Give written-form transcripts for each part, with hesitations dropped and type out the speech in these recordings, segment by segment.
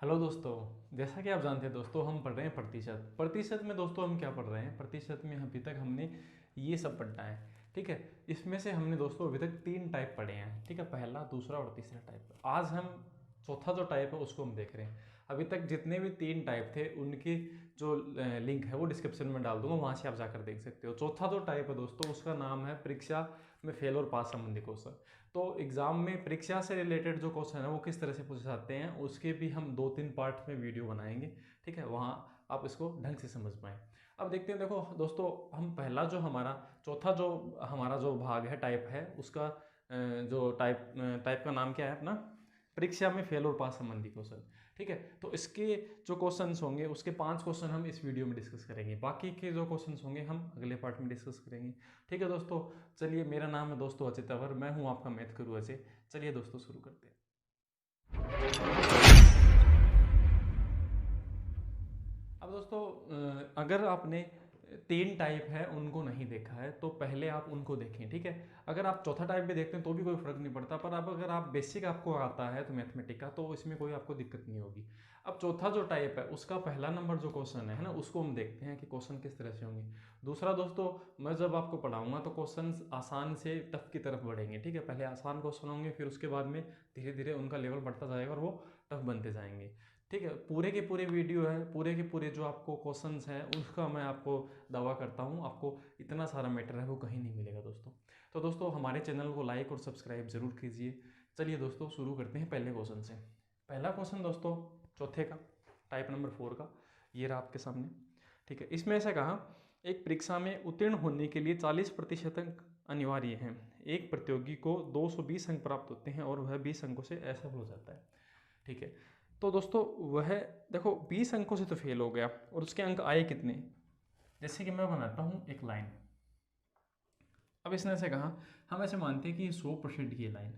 Hello दोस्तों। जैसा कि आप जानते हैं दोस्तों, हम पढ़ रहे हैं प्रतिशत। प्रतिशत में दोस्तों हम क्या पढ़ रहे हैं? प्रतिशत में अभी तक हमने ये सब पढ़ना है। ठीक है, इसमें से हमने दोस्तों अभी तक 3 टाइप पढ़े हैं। ठीक है, पहला, दूसरा और तीसरा टाइप। आज हम चौथा जो टाइप है उसको हम देख रहे हैं। अभी तक जितने भी 3 टाइप थे उनकी जो लिंक है वो डिस्क्रिप्शन में डाल दूंगा, वहाँ से आप जाकर देख सकते हो। चौथा जो टाइप है दोस्तों उसका नाम है परीक्षा में फेल और पास संबंधी क्वेश्चन। तो एग्जाम में परीक्षा से रिलेटेड जो क्वेश्चन है वो किस तरह से पूछे जाते हैं उसके भी हम 2-3 पार्ट में वीडियो बनाएंगे। ठीक है, वहाँ आप इसको ढंग से समझ पाएँ। अब देखते हैं। देखो दोस्तों, हम पहला जो हमारा चौथा जो हमारा जो भाग है, टाइप है, उसका जो टाइप का नाम क्या है अपना? परीक्षा में फेल और पास संबंधी क्वेश्चन। ठीक है, तो इसके जो क्वेश्चंस होंगे उसके 5 क्वेश्चन हम इस वीडियो में डिस्कस करेंगे। बाकी के जो क्वेश्चंस होंगे हम अगले पार्ट में डिस्कस करेंगे। ठीक है दोस्तों, चलिए, मेरा नाम है दोस्तों अजय तंवर, मैं हूँ आपका मैथ गुरु अजय। चलिए दोस्तों शुरू करते हैं। अब दोस्तों, अगर आपने 3 टाइप है उनको नहीं देखा है तो पहले आप उनको देखें। ठीक है, अगर आप चौथा टाइप भी देखते हैं तो भी कोई फर्क नहीं पड़ता, पर अब अगर आप बेसिक आपको आता है तो मैथमेटिक का, तो इसमें कोई आपको दिक्कत नहीं होगी। अब चौथा जो टाइप है उसका पहला नंबर जो क्वेश्चन है ना, उसको हम देखते हैं कि क्वेश्चन किस तरह से होंगे। दूसरा दोस्तों, मैं जब आपको पढ़ाऊंगा तो क्वेश्चन आसान से टफ की तरफ बढ़ेंगे। ठीक है, पहले आसान क्वेश्चन होंगे, फिर उसके बाद में धीरे धीरे उनका लेवल बढ़ता जाएगा और वो टफ बनते जाएंगे। ठीक है, पूरे के पूरे वीडियो है, पूरे के पूरे जो आपको क्वेश्चंस हैं उसका मैं आपको दावा करता हूँ, आपको इतना सारा मैटर है वो कहीं नहीं मिलेगा दोस्तों। तो दोस्तों हमारे चैनल को लाइक और सब्सक्राइब जरूर कीजिए। चलिए दोस्तों शुरू करते हैं पहले क्वेश्चन से। पहला क्वेश्चन दोस्तों चौथे का, टाइप नंबर 4 का, ये रहा आपके सामने। ठीक है, इसमें ऐसा कहा, एक परीक्षा में उत्तीर्ण होने के लिए 40% अंक अनिवार्य हैं। एक प्रतियोगी को 220 अंक प्राप्त होते हैं और वह 20 अंकों से असफल हो जाता है। ठीक है, तो दोस्तों वह, देखो, 20 अंकों से तो फेल हो गया और उसके अंक आए कितने? जैसे कि मैं बनाता हूँ एक लाइन। अब इसने ऐसे कहा, हम ऐसे मानते हैं कि 100% की लाइन,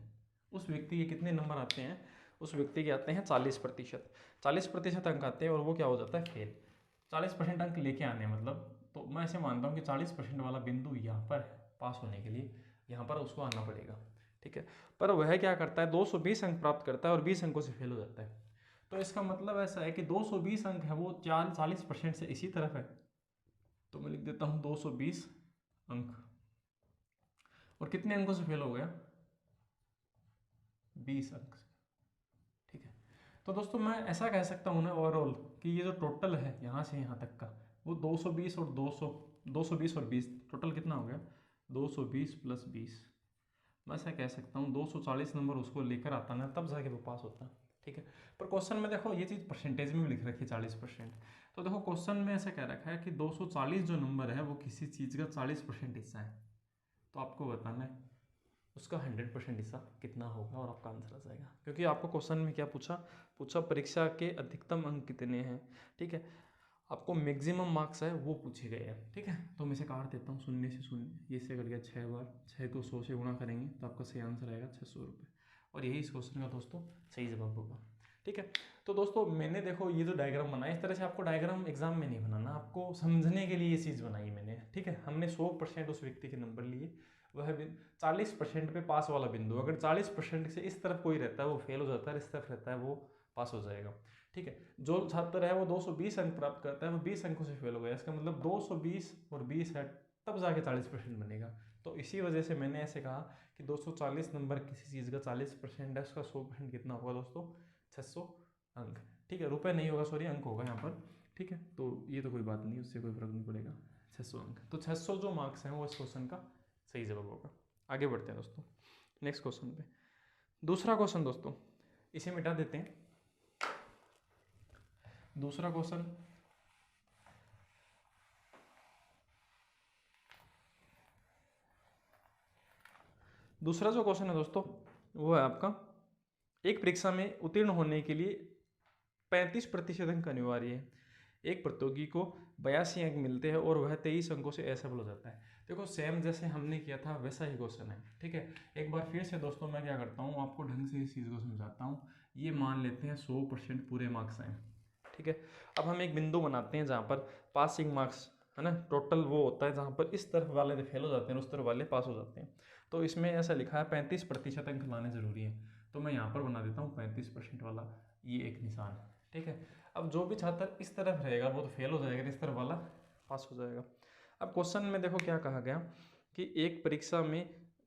उस व्यक्ति के कितने नंबर आते हैं? उस व्यक्ति के आते हैं 40%। 40% अंक आते हैं और वो क्या हो जाता है? फेल। 40% अंक लेके आने मतलब, तो मैं ऐसे मानता हूँ कि 40% वाला बिंदु यहाँ पर है। पास होने के लिए यहाँ पर उसको आना पड़ेगा। ठीक है, पर वह क्या करता है? 220 अंक प्राप्त करता है और 20 अंकों से फेल हो जाता है। तो इसका मतलब ऐसा है कि 220 अंक है वो 40% से इसी तरफ है। तो मैं लिख देता हूँ 220 अंक, और कितने अंकों से फेल हो गया? 20 अंक से। ठीक है, तो दोस्तों मैं ऐसा कह सकता हूँ ना ओवरऑल, कि ये जो टोटल है यहाँ से यहाँ तक का, वो 220 और 220 और 20, टोटल कितना हो गया? 220 प्लस 20। मैं ऐसा कह सकता हूँ 240 नंबर उसको लेकर आता ना, तब जाके वो पास होता। ठीक है, पर क्वेश्चन में देखो ये चीज़ परसेंटेज में भी लिख रखी है 40%। तो देखो क्वेश्चन में ऐसा कह रखा है कि 240 जो नंबर है वो किसी चीज़ का 40% हिस्सा है। तो आपको बताना है उसका 100% हिस्सा कितना होगा और आपका आंसर आ जाएगा। क्योंकि आपको क्वेश्चन में क्या पूछा? पूछा परीक्षा के अधिकतम अंक कितने हैं। ठीक है, आपको मैक्सिमम मार्क्स है वो पूछे गए हैं। ठीक है, तो मैं इसे काट देता हूँ, शून्य से शून्य, ये से कट गया 6 बार, 6 को 100 से गुणा करेंगे तो आपका सही आंसर आएगा 600 रुपये। और यही इस क्वेश्चन का दोस्तों सही जवाब होगा। ठीक है, तो दोस्तों मैंने, देखो, ये जो डायग्राम बनाया, इस तरह से आपको डायग्राम एग्जाम में नहीं बनाना, आपको समझने के लिए ये चीज़ बनाई मैंने। ठीक है, हमने 100% उस व्यक्ति के नंबर लिए, वह 40% पे पास वाला बिंदु, अगर 40% से इस तरफ कोई रहता है वो फेल हो जाता है, इस तरफ रहता है वो पास हो जाएगा। ठीक है, जो छात्र है वो 220 अंक प्राप्त करता है वो 20 अंकों से फेल हो गया, इसका मतलब 220 और 20 है, तब जाके 40% बनेगा। तो इसी वजह से मैंने ऐसे कहा कि 240 नंबर किसी चीज़ का 40% है, उसका 100% कितना होगा दोस्तों? 600 अंक। ठीक है, रुपए नहीं होगा, सॉरी, अंक होगा यहाँ पर। ठीक है, तो ये तो कोई बात नहीं, उससे कोई फर्क नहीं पड़ेगा। 600 अंक, तो 600 जो मार्क्स हैं वो इस क्वेश्चन का सही जवाब होगा। आगे बढ़ते हैं दोस्तों नेक्स्ट क्वेश्चन पे। दूसरा क्वेश्चन दोस्तों, इसे मिटा देते हैं। दूसरा क्वेश्चन, दूसरा जो क्वेश्चन है दोस्तों वो है आपका, एक परीक्षा में उत्तीर्ण होने के लिए 35% अंक अनिवार्य है। एक प्रतियोगी को 82 अंक मिलते हैं और वह 23 अंकों से असफल हो जाता है। देखो सेम जैसे हमने किया था वैसा ही क्वेश्चन है। ठीक है, एक बार फिर से दोस्तों मैं क्या करता हूँ, आपको ढंग से इस चीज़ को समझाता हूँ। ये मान लेते हैं 100% पूरे मार्क्स हैं। ठीक है, अब हम एक बिंदु बनाते हैं जहाँ पर पासिंग मार्क्स है ना, टोटल वो होता है जहाँ पर इस तरफ वाले फेल हो जाते हैं उस तरफ वाले पास हो जाते हैं। तो इसमें ऐसा लिखा है 35% अंक लाने ज़रूरी है, तो मैं यहाँ पर बना देता हूँ 35% वाला ये एक निशान। ठीक है। अब जो भी छात्र इस तरफ रहेगा वो तो फेल हो जाएगा, इस तरफ वाला पास हो जाएगा। अब क्वेश्चन में देखो क्या कहा गया कि एक परीक्षा में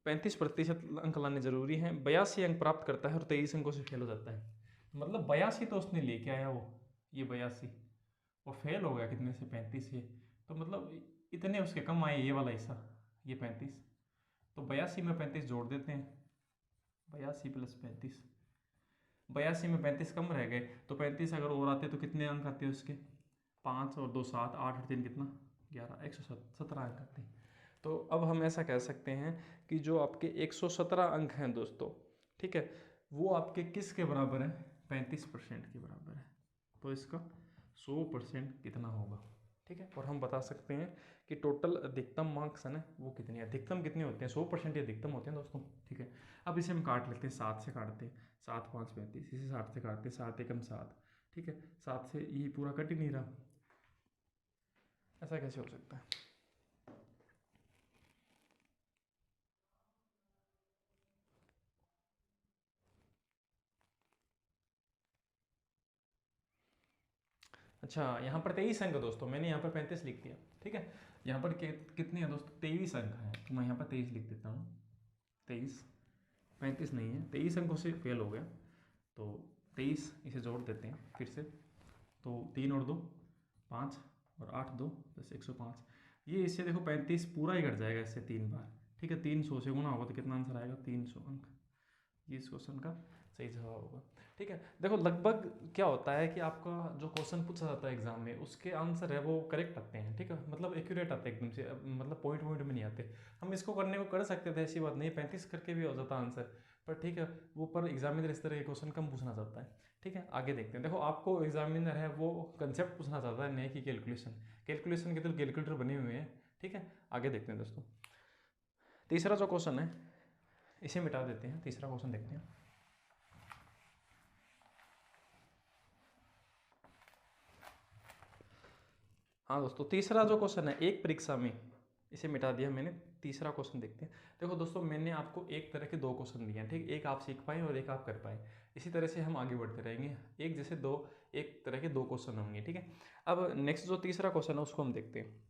35% अंक लाने जरूरी हैं, 82 अंक प्राप्त करता है और 23 अंकों से फेल हो जाता है। मतलब 82 तो उसने लेके आया वो, ये 82 वो फेल हो गया कितने से, 35 से। तो मतलब इतने उसके कम आए ये वाला हिस्सा, ये 35। तो 82 में 35 जोड़ देते हैं, 82 प्लस 35, 82 में 35 कम रह गए, तो 35 अगर और आते तो कितने अंक आते हैं उसके, 5 और 2 7, 8 और 3 कितना 11, 117 अंक आते हैं। तो अब हम ऐसा कह सकते हैं कि जो आपके 117 अंक हैं दोस्तों, ठीक है, वो आपके किसके बराबर है, 35% के बराबर है। तो इसका 100% कितना होगा, ठीक है। और हम बता सकते हैं कि टोटल अधिकतम मार्क्स है ना वो कितने, अधिकतम कितने होते हैं, 100% अधिकतम होते हैं दोस्तों, ठीक है। अब इसे हम काट लेते हैं, 7 से काटते हैं, 7 5 35, इसे 60 से काटते हैं, 7 एकम 7, ठीक है। 7 से ये पूरा कट ही नहीं रहा, ऐसा कैसे हो सकता है। अच्छा, यहाँ पर 23 अंक है दोस्तों, मैंने यहाँ पर 35 लिख दिया, ठीक है। यहाँ पर कितने हैं दोस्तों, 23 अंक हैं, तो मैं यहाँ पर 23 लिख देता हूँ, 23, 35 नहीं है, 23 अंकों से फेल हो गया। तो 23 इसे जोड़ देते हैं फिर से, तो 3 और 2 5 और 8 2 बस 105। ये इससे देखो 35 पूरा ही कट जाएगा इससे 3 बार, ठीक है। 300 से गुना होगा तो कितना आंसर आएगा, 300 अंक। ये इस क्वेश्चन का सही जवाब होगा, ठीक है। देखो लगभग क्या होता है कि आपका जो क्वेश्चन पूछा जाता है एग्जाम में उसके आंसर है वो करेक्ट आते हैं, ठीक है, मतलब एक्यूरेट आते हैं एकदम से, मतलब पॉइंट पॉइंट में नहीं आते। हम इसको करने को कर सकते थे, ऐसी बात नहीं, 35 करके भी हो जाता आंसर, पर ठीक है वो पर एग्जामिनर इस तरह के क्वेश्चन कम पूछना चाहता है, ठीक है। आगे देखते हैं, देखो आपको एग्जामिनर है वो कंसेप्ट पूछना चाहता है, नहीं कि कैलकुलेशन, कैलकुलेशन के तो कैलकुलेटर बने हुए हैं, ठीक है। आगे देखते हैं दोस्तों, तीसरा जो क्वेश्चन है इसे मिटा देते हैं, तीसरा क्वेश्चन देखते हैं। हाँ दोस्तों, तीसरा जो क्वेश्चन है एक परीक्षा में, इसे मिटा दिया मैंने, तीसरा क्वेश्चन देखते हैं। देखो दोस्तों मैंने आपको एक तरह के 2 क्वेश्चन दिए हैं, ठीक, एक आप सीख पाए और एक आप कर पाए, इसी तरह से हम आगे बढ़ते रहेंगे, एक जैसे दो, एक तरह के 2 क्वेश्चन होंगे, ठीक है। अब नेक्स्ट जो तीसरा क्वेश्चन है उसको हम देखते हैं।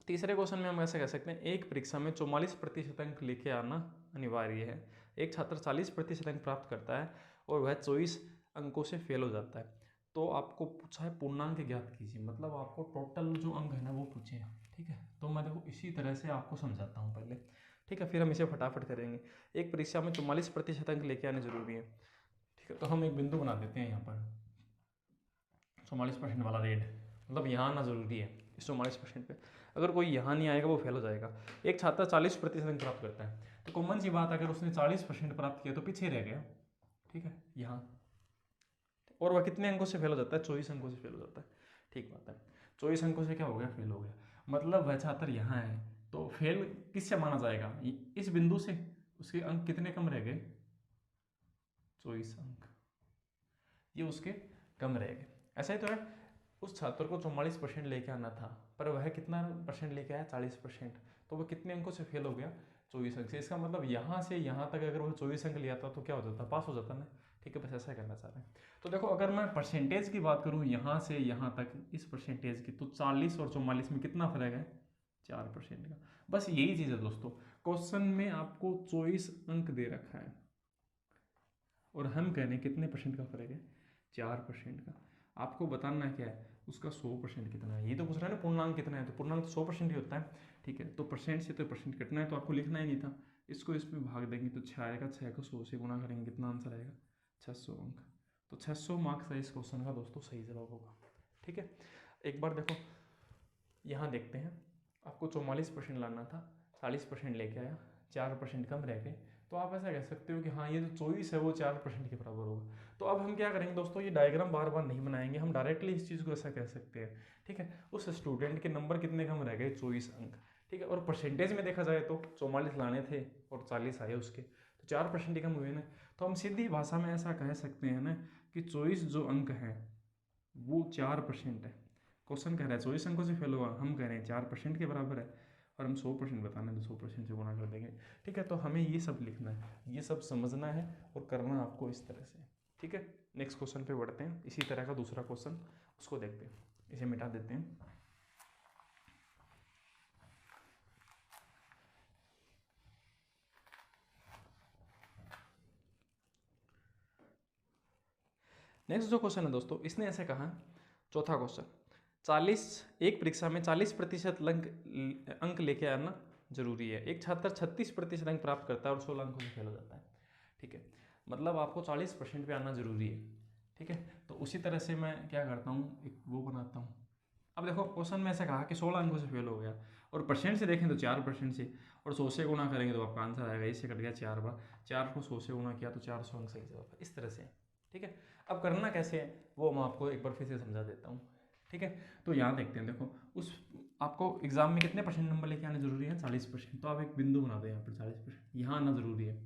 तीसरे क्वेश्चन में हम ऐसा कह सकते हैं, एक परीक्षा में 44% अंक लेके आना अनिवार्य है, एक छात्र 40% अंक प्राप्त करता है और वह 24 अंकों से फेल हो जाता है, तो आपको पूछा है पूर्णांक ज्ञात कीजिए, मतलब आपको टोटल जो अंक है ना वो पूछे हैं, ठीक है। तो मैं देखो इसी तरह से आपको समझाता हूँ पहले, ठीक है, फिर हम इसे फटाफट करेंगे। एक परीक्षा में 44% अंक लेके आने जरूरी है, ठीक है। तो हम एक बिंदु बना देते हैं यहाँ पर, 44% वाला रेड, मतलब यहाँ आना जरूरी है इस 44% पे, अगर कोई यहाँ नहीं आएगा वो फेल हो जाएगा। एक छात्र 40% अंक प्राप्त करता है, तो कॉमन सी बात, अगर उसने 40% प्राप्त किया तो पीछे रह गया, ठीक है, यहाँ, और वह कितने अंकों से फेल हो जाता है, 24 अंकों से फेल हो जाता है, ठीक बात है। 24 अंकों से क्या हो गया, फेल हो गया, मतलब वह छात्र यहाँ है, तो फेल किससे माना जाएगा, इस बिंदु से, उसके अंक कितने कम रह गए, 24 अंक, ये उसके कम रह गए। ऐसा ही तो है, उस छात्र को 44% लेके आना था, पर वह कितना परसेंट लेके आया, 40%, तो वह कितने अंकों से फेल हो गया, 24 अंक से। इसका मतलब यहाँ से यहाँ तक अगर वह 24 अंक लिया था तो क्या हो जाता, पास हो जाता ना, ठीक है, बस ऐसा करना चाह रहे हैं। तो देखो अगर मैं परसेंटेज की बात करूँ यहाँ से यहाँ तक इस परसेंटेज की, तो 40 और 44 में कितना फर्क है, 4% का। बस यही चीज़ है दोस्तों, क्वेश्चन में आपको 24 अंक दे रखा है और हम कह रहे हैं कितने परसेंट का फर्क है, 4% का। आपको बताना क्या है, उसका 100% कितना है, ये तो पूछ रहा है ना पूर्णांक कितना है, तो पूर्णांक तो 100% ही होता है, ठीक है। तो परसेंट से तो परसेंट कटना है, तो आपको लिखना ही नहीं था, इसको इसमें भाग देंगे तो 6 आएगा, 6 को 100 से गुना करेंगे, कितना आंसर आएगा, 600 अंक। तो 600 मार्क्स है इस क्वेश्चन का दोस्तों, सही जवाब होगा, ठीक है। एक बार देखो यहाँ देखते हैं, आपको 44% लाना था, 40% लेके आया, 4% कम रह गए, तो आप ऐसा कह सकते हो कि हाँ ये जो 24 है वो 4% के बराबर होगा। तो अब हम क्या करेंगे दोस्तों, ये डायग्राम बार बार नहीं बनाएंगे, हम डायरेक्टली इस चीज़ को ऐसा कह सकते हैं, ठीक है। उस स्टूडेंट के नंबर कितने कम रह गए, 24 अंक, ठीक है। और परसेंटेज में देखा जाए तो 44 लाने थे और 40 आए उसके, तो 4% ही कम हुए ना। तो हम सीधी भाषा में ऐसा कह सकते हैं ना कि 24 जो अंक हैं वो 4% है। क्वेश्चन कह रहा है 24 अंकों से फेल हुआ, हम कह रहे हैं 4% के बराबर है, और हम 100% बताना है तो 100% से गुणा कर देंगे, ठीक है। तो हमें ये सब लिखना है, ये सब समझना है और करना आपको इस तरह से, ठीक है। नेक्स्ट क्वेश्चन पे बढ़ते हैं। इसी तरह का दूसरा क्वेश्चन, उसको देखते हैं। इसे मिटा देते हैं। नेक्स्ट जो क्वेश्चन है दोस्तों, इसने ऐसे कहा, चौथा क्वेश्चन, 40 एक परीक्षा में 40% अंक लेके आना जरूरी है। एक छात्र 36% अंक प्राप्त करता है और 16 अंकों से फेल हो जाता है। ठीक है, मतलब आपको 40% पे आना जरूरी है। ठीक है, तो उसी तरह से मैं क्या करता हूँ, एक वो बनाता हूँ। अब देखो क्वेश्चन में ऐसा कहा कि 16 अंकों से फेल हो गया, और परसेंट से देखें तो 4% से, और 100 से गुणा करेंगे तो आपका आंसर आएगा। इससे कट गया 4 बार, 4 को 100 से गुणा किया तो 400 अंक सही जवाब है। इस तरह से, ठीक है। अब करना कैसे है वो मैं आपको एक बार फिर से समझा देता हूँ। ठीक है, तो यहाँ देखते हैं। देखो उस आपको एग्जाम में कितने परसेंट नंबर लेके आने जरूरी है, 40%। तो आप एक बिंदु बना दो यहाँ पर, 40% यहाँ आना जरूरी है।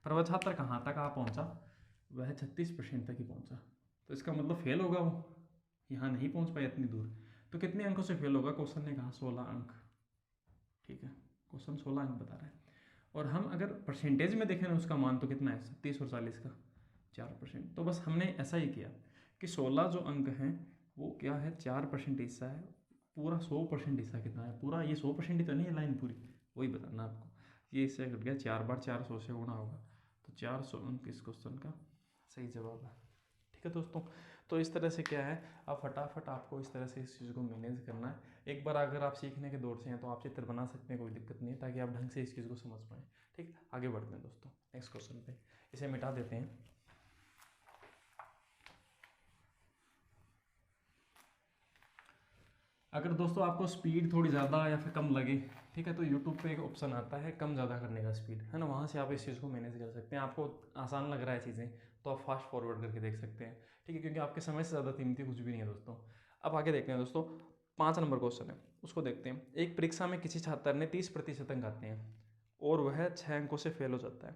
पर वह छात्र कहाँ तक आ पहुँचा, वह 36% तक ही पहुँचा। तो इसका मतलब फेल होगा, वो यहाँ नहीं पहुँच पाया इतनी दूर। तो कितने अंकों से फेल होगा, क्वेश्चन ने कहा 16 अंक। ठीक है, क्वेश्चन 16 अंक बता रहा है। और हम अगर परसेंटेज में देखें ना उसका मान, तो कितना है, 37 और 40 का 4%। तो बस हमने ऐसा ही किया कि 16 जो अंक हैं वो क्या है, 4% हिस्सा है। पूरा 100% हिस्सा कितना है, पूरा ये 100% ही तो नहीं है लाइन पूरी, वही बताना आपको। ये इससे घट गया 4 बार, 400 से गुणा होगा तो 400 अंक इस क्वेश्चन का सही जवाब है। ठीक है दोस्तों, तो इस तरह से क्या है, अब फटाफट आपको इस तरह से इस चीज़ को मैनेज करना है। एक बार अगर आप सीखने के दौर से हैं तो आप चित्र बना सकते हैं, कोई दिक्कत नहीं है, ताकि आप ढंग से इस चीज़ को समझ पाएँ। ठीक, आगे बढ़ते हैं दोस्तों नेक्स्ट क्वेश्चन पे। इसे मिटा देते हैं। अगर दोस्तों आपको स्पीड थोड़ी ज़्यादा या फिर कम लगे, ठीक है, तो यूट्यूब पे एक ऑप्शन आता है कम ज़्यादा करने का, स्पीड, है ना, वहाँ से आप इस चीज़ को मैनेज कर सकते हैं। आपको आसान लग रहा है चीज़ें तो आप फास्ट फॉरवर्ड करके देख सकते हैं। ठीक है, क्योंकि आपके समय से ज़्यादा कीमती कुछ भी नहीं है दोस्तों। अब आगे देखते हैं दोस्तों, 5 नंबर क्वेश्चन है, उसको देखते हैं। एक परीक्षा में किसी छात्र ने 30% अंक आते हैं और वह 6 अंकों से फेल हो जाता है।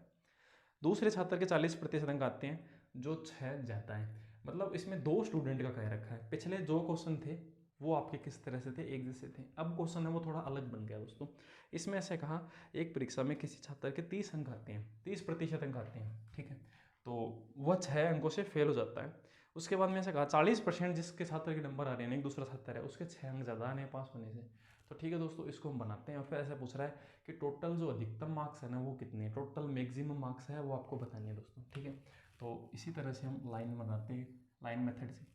दूसरे छात्र के 40% अंक आते हैं जो 6 जाता है। मतलब इसमें 2 स्टूडेंट का कह रखा है। पिछले जो क्वेश्चन थे वो आपके किस तरह से थे, एक जैसे थे। अब क्वेश्चन है वो थोड़ा अलग बन गया दोस्तों। इसमें ऐसे कहा, एक परीक्षा में किसी छात्र के 30 अंक आते हैं, 30% अंक आते हैं। ठीक है, तो वह 6 अंकों से फेल हो जाता है। उसके बाद में ऐसे कहा 40% जिसके छात्र के नंबर आ रहे हैं, एक दूसरा छात्र है, उसके 6 अंक ज़्यादा आने पास होने से। तो ठीक है दोस्तों, इसको हम बनाते हैं। और फिर ऐसा पूछ रहा है कि टोटल जो अधिकतम मार्क्स है ना वो कितने, टोटल मैक्सिमम मार्क्स है वो आपको बतानी है दोस्तों। ठीक है, तो इसी तरह से हम लाइन बनाते हैं, लाइन मेथड से।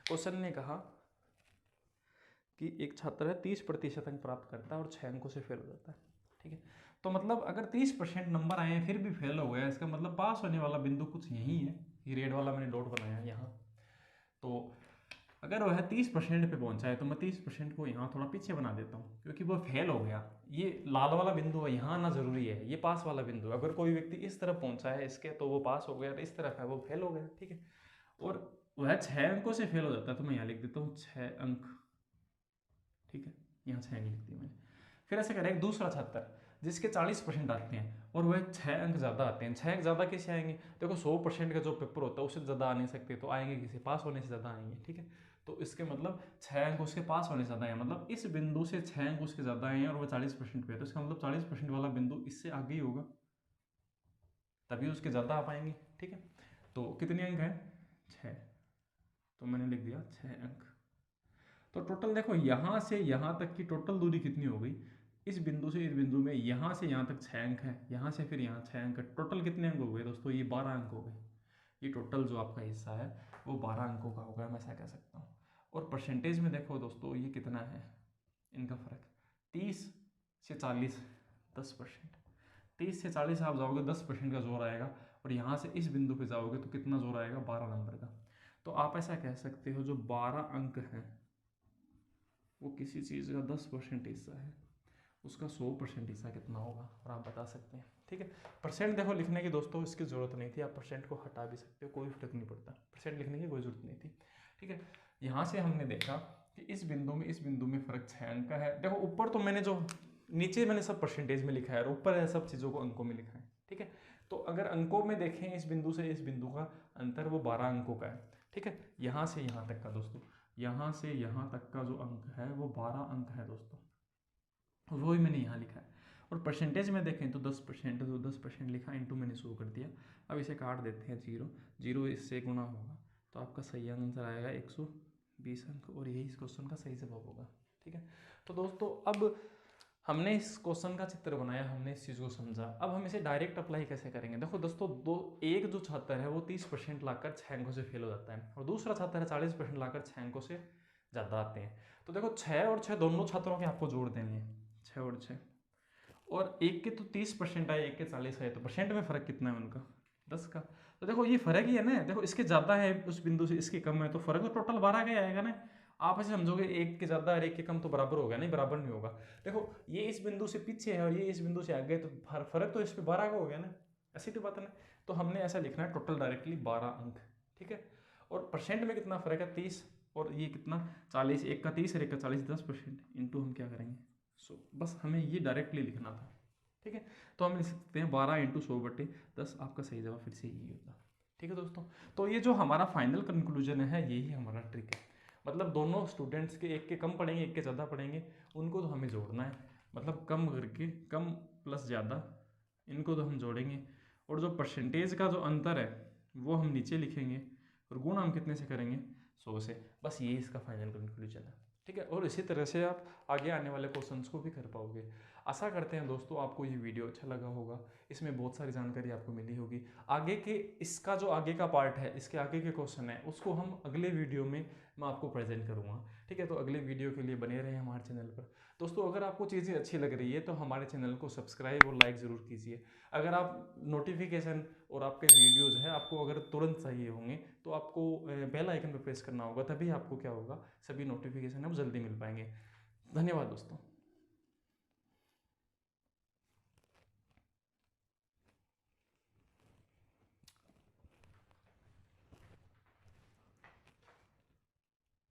क्वेश्चन ने कहा कि एक छात्र है 30% अंक प्राप्त करता है और 6 अंकों से फेल हो जाता है। ठीक है, तो मतलब अगर 30% नंबर आए हैं फिर भी फेल हो गया, इसका मतलब पास होने वाला बिंदु कुछ यही है। ये रेड वाला मैंने डॉट बनाया यहाँ। तो अगर वह 30% पे पहुंचा है तो मैं 30% को यहाँ थोड़ा पीछे बना देता हूँ, क्योंकि वो फेल हो गया। ये लाल वाला बिंदु है, यहाँ आना जरूरी है, ये पास वाला बिंदु है। अगर कोई व्यक्ति इस तरफ पहुंचा है इसके तो वो पास हो गया, और इस तरफ है वो फेल हो गया। ठीक है, और वह 6 अंकों से फेल हो जाता है तो मैं यहाँ लिख देता हूँ 6 अंक। ठीक है, यहाँ 6 अंक लिख दिया मैंने। फिर ऐसे करें, एक दूसरा छात्र जिसके 40% आते हैं और वह 6 अंक ज़्यादा आते हैं। 6 अंक ज़्यादा कैसे आएंगे, देखो 100% का जो पेपर होता है उससे ज़्यादा आ नहीं सकते, तो आएंगे किसी पास होने से ज़्यादा आएंगे। ठीक है, तो इसके मतलब 6 अंक उसके पास होने से ज़्यादा है, मतलब इस बिंदु से 6 अंक उसके ज़्यादा हैं और वो 40% पे है, तो इसका मतलब 40% वाला बिंदु इससे आगे ही होगा, तभी उसके ज़्यादा आ पाएंगे। ठीक है, तो कितने अंक हैं, 6, तो मैंने लिख दिया 6 अंक। तो टोटल देखो यहाँ से यहाँ तक की टोटल दूरी कितनी हो गई, इस बिंदु से इस बिंदु में यहाँ से यहाँ तक 6 अंक है, यहाँ से फिर यहाँ 6 अंक है। टोटल कितने अंक हो गए दोस्तों, ये 12 अंक हो गए। ये टोटल जो आपका हिस्सा है वो 12 अंकों का होगा, मैं ऐसा कह सकता हूँ। और परसेंटेज में देखो दोस्तों ये कितना है, इनका फ़र्क 30 से 40, 10%। 30 से 40 आप जाओगे 10% का जोर आएगा, और यहाँ से इस बिंदु पे जाओगे तो कितना जोर आएगा, 12 नंबर का। तो आप ऐसा कह सकते हो जो 12 अंक हैं वो किसी चीज़ का 10% हिस्सा है, उसका 100% हिस्सा कितना होगा, और आप बता सकते हैं। ठीक है, परसेंट देखो लिखने की दोस्तों इसकी ज़रूरत नहीं थी, आप परसेंट को हटा भी सकते हो, कोई फर्क नहीं पड़ता, परसेंट लिखने की कोई ज़रूरत नहीं थी। ठीक है, यहाँ से हमने देखा कि इस बिंदु में फ़र्क 6 अंक का है। देखो ऊपर तो मैंने जो नीचे मैंने सब परसेंटेज में लिखा है और ऊपर है सब चीज़ों को अंकों में लिखा है। ठीक है, तो अगर अंकों में देखें इस बिंदु से इस बिंदु का अंतर वो 12 अंकों का है। ठीक है, यहाँ से यहाँ तक का दोस्तों, यहाँ से यहाँ तक का जो अंक है वो 12 अंक है दोस्तों, वही मैंने यहाँ लिखा है। और परसेंटेज में देखें तो 10%, तो 10% लिखा, इंटू मैंने शुरू कर दिया। अब इसे काट देते हैं, 0 इससे गुना होगा, तो आपका सही आंसर आएगा 120 अंक, और यही इस क्वेश्चन का सही जवाब होगा। ठीक है, तो दोस्तों अब हमने इस क्वेश्चन का चित्र बनाया, हमने इस चीज़ को समझा। अब हम इसे डायरेक्ट अप्लाई कैसे करेंगे? देखो दोस्तों, एक जो छात्र है वो 30% लाकर 6 अंकों से फेल हो जाता है, और दूसरा छात्र है 40% लाकर 6 अंकों से ज़्यादा आते हैं। तो देखो 6 और 6 दोनों छात्रों के आपको जोड़ देने हैं, 6 और 6, और एक के तो 30% आए, एक के 40 आए, तो परसेंट में फ़र्क कितना है उनका? 10 का। तो देखो ये फ़र्क ही है ना, देखो इसके ज़्यादा है उस बिंदु से, इसके कम है, तो फ़र्क तो टोटल 12 का ही आएगा ना। आप ऐसे समझोगे एक के ज़्यादा और एक के कम तो बराबर होगा, नहीं बराबर नहीं होगा। देखो ये इस बिंदु से पीछे है और ये इस बिंदु से आगे, तो फ़र्क तो इस पे 12 का हो गया ना, ऐसी तो बात है ना। तो हमने ऐसा लिखना है, टोटल डायरेक्टली 12 अंक। ठीक है, और परसेंट में कितना फ़र्क है? 30, और ये कितना? 40, एक का 30 और एक का 40, 10%, इंटू हम क्या करेंगे 100। बस हमें ये डायरेक्टली लिखना था। ठीक है, तो हम लिख सकते हैं 12 × 100/10, आपका सही जवाब फिर से यही होगा। ठीक है दोस्तों, तो ये जो हमारा फाइनल कंक्लूजन है, यही हमारा ट्रिक है। मतलब दोनों स्टूडेंट्स के, एक के कम पढ़ेंगे एक के ज़्यादा पढ़ेंगे, उनको तो हमें जोड़ना है, मतलब कम करके, कम प्लस ज़्यादा, इनको तो हम जोड़ेंगे, और जो परसेंटेज का जो अंतर है वो हम नीचे लिखेंगे, और गुण हम कितने से करेंगे? 100 से। बस ये इसका फाइनल कंक्लूजन है। ठीक है, और इसी तरह से आप आगे आने वाले क्वेश्चंस को भी कर पाओगे। आशा करते हैं दोस्तों आपको ये वीडियो अच्छा लगा होगा, इसमें बहुत सारी जानकारी आपको मिली होगी। आगे के, इसका जो आगे का पार्ट है, इसके आगे के क्वेश्चन है, उसको हम अगले वीडियो में मैं आपको प्रेजेंट करूँगा। ठीक है, तो अगले वीडियो के लिए बने रहें हमारे चैनल पर। दोस्तों अगर आपको चीज़ें अच्छी लग रही है तो हमारे चैनल को सब्सक्राइब और लाइक ज़रूर कीजिए। अगर आप नोटिफिकेशन और आपके वीडियोज़ है आपको अगर तुरंत चाहिए होंगे, तो आपको बेल आइकन पर प्रेस करना होगा, तभी आपको क्या होगा, सभी नोटिफिकेशन है वो जल्दी मिल पाएंगे। धन्यवाद दोस्तों।